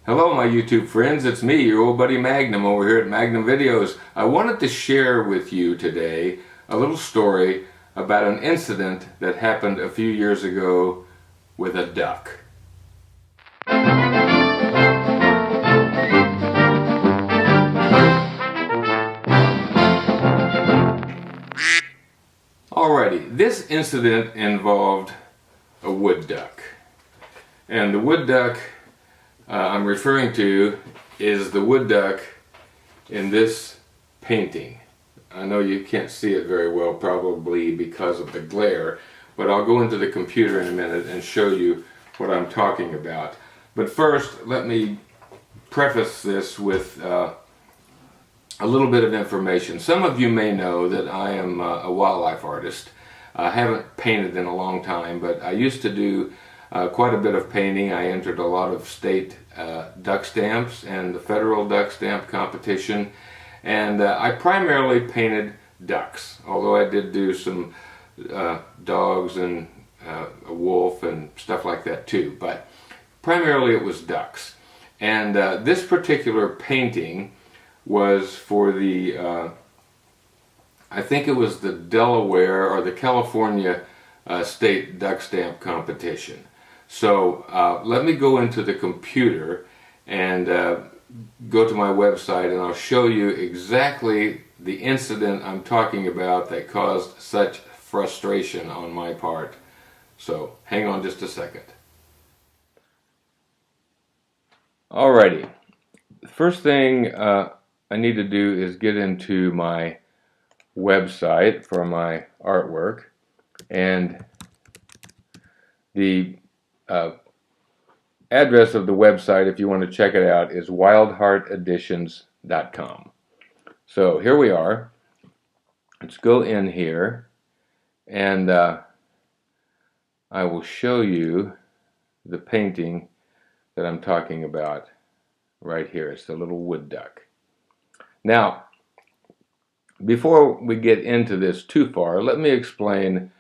Hello my YouTube friends, it's me, your old buddy Magnum over here at Magnum Videos. I wanted to share with you today a little story about an incident that happened a few years ago with a duck. Alrighty, this incident involved a wood duck. And the wood duck I'm referring to is the wood duck in this painting. I know you can't see it very well, probably because of the glare, but I'll go into the computer in a minute and show you what I'm talking about. But first, let me preface this with a little bit of information. Some of you may know that I am a wildlife artist. I haven't painted in a long time, but I used to do quite a bit of painting. I entered a lot of state duck stamps and the federal duck stamp competition, and I primarily painted ducks, although I did do some dogs and a wolf and stuff like that too, but primarily it was ducks. And this particular painting was for the I think it was the Delaware or the California state duck stamp competition. So let me go into the computer and go to my website, and I'll show you exactly the incident I'm talking about that caused such frustration on my part. So hang on just a second. Alrighty, the first thing I need to do is get into my website for my artwork, and the address of the website, if you want to check it out, is wildhearteditions.com. So here we are. Let's go in here, and I will show you the painting that I'm talking about right here. It's the little wood duck. Now, before we get into this too far, let me explain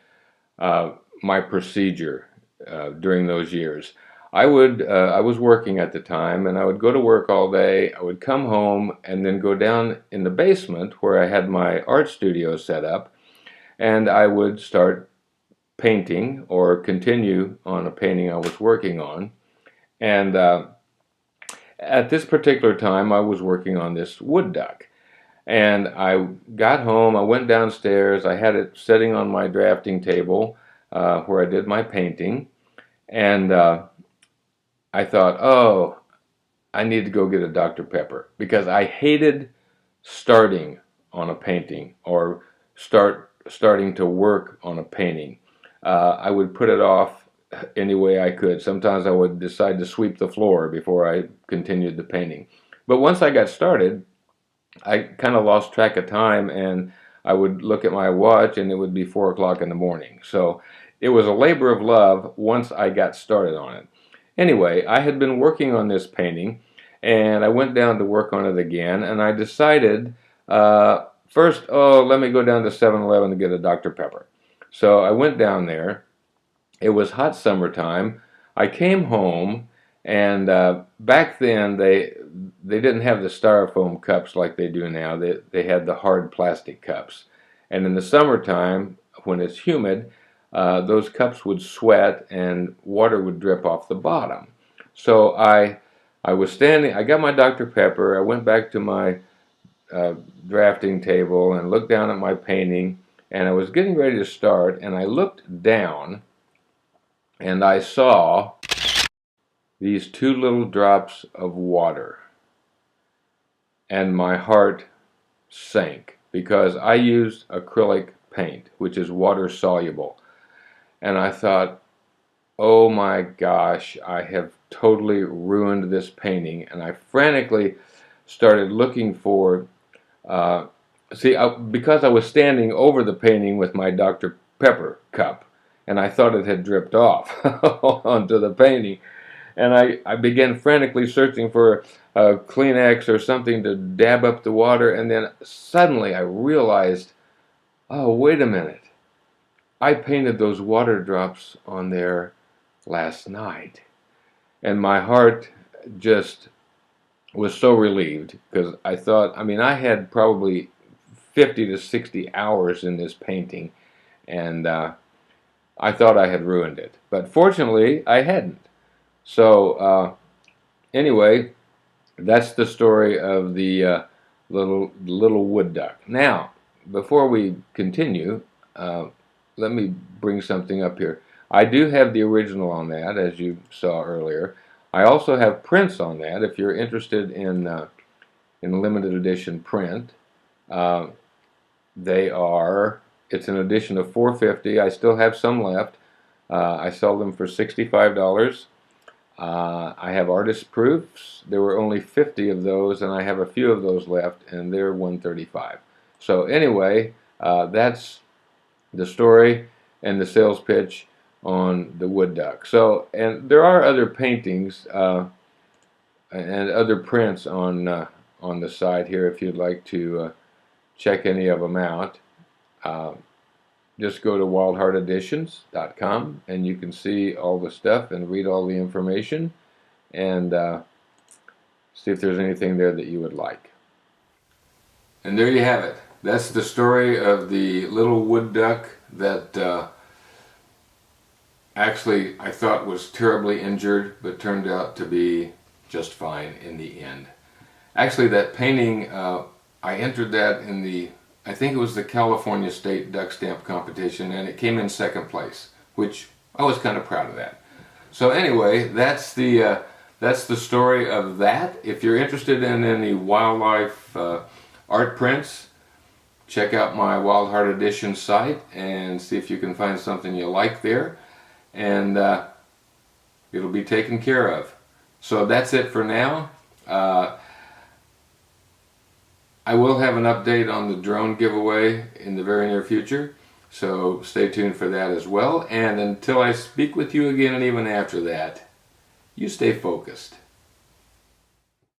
my procedure during those years. I was working at the time, and I would go to work all day. I would come home and then go down in the basement where I had my art studio set up, and I would start painting or continue on a painting I was working on. And at this particular time, I was working on this wood duck. And I got home, I went downstairs, I had it sitting on my drafting table where I did my painting, and I thought, oh, I need to go get a Dr. Pepper, because I hated starting on a painting or starting to work on a painting. I would put it off any way I could. Sometimes I would decide to sweep the floor before I continued the painting. But once I got started, I kind of lost track of time, and I would look at my watch and it would be 4 o'clock in the morning. So it was a labor of love once I got started on it. Anyway, I had been working on this painting, and I went down to work on it again, and I decided first, oh, let me go down to 7-Eleven to get a Dr. Pepper. So I went down there. It was hot summertime. I came home, and back then they didn't have the styrofoam cups like they do now. They had the hard plastic cups. And in the summertime, when it's humid, those cups would sweat and water would drip off the bottom. So I was standing, I got my Dr. Pepper, I went back to my drafting table and looked down at my painting, and I was getting ready to start, and I looked down and I saw these 2 little drops of water, and my heart sank, because I used acrylic paint, which is water soluble, and I thought, oh my gosh, I have totally ruined this painting. And I frantically started looking for because I was standing over the painting with my Dr. Pepper cup, and I thought it had dripped off onto the painting. And I began frantically searching for a Kleenex or something to dab up the water, and then suddenly I realized, oh, wait a minute. I painted those water drops on there last night. And my heart just was so relieved, because I thought, I mean, I had probably 50 to 60 hours in this painting, and I thought I had ruined it. But fortunately, I hadn't. So anyway, that's the story of the little wood duck. Now, before we continue, let me bring something up here. I do have the original on that, as you saw earlier. I also have prints on that. If you're interested in limited edition print, they are. It's an edition of 450. I still have some left. I sell them for $65. I have artist proofs. There were only 50 of those, and I have a few of those left, and they're $135. So anyway, that's the story and the sales pitch on the wood duck. So, and there are other paintings and other prints on the site here if you'd like to check any of them out. Just go to wildhearteditions.com and you can see all the stuff and read all the information and see if there's anything there that you would like. And there you have it. That's the story of the little wood duck that actually I thought was terribly injured, but turned out to be just fine in the end. Actually, that painting, I entered that in the, I think it was the California State Duck Stamp Competition, and it came in second place, which I was kind of proud of that. So anyway, that's the story of that. If you're interested in any wildlife art prints, check out my Wild Heart Edition site and see if you can find something you like there, and it'll be taken care of. So that's it for now. I will have an update on the drone giveaway in the very near future, so stay tuned for that as well. And until I speak with you again, and even after that, you stay focused.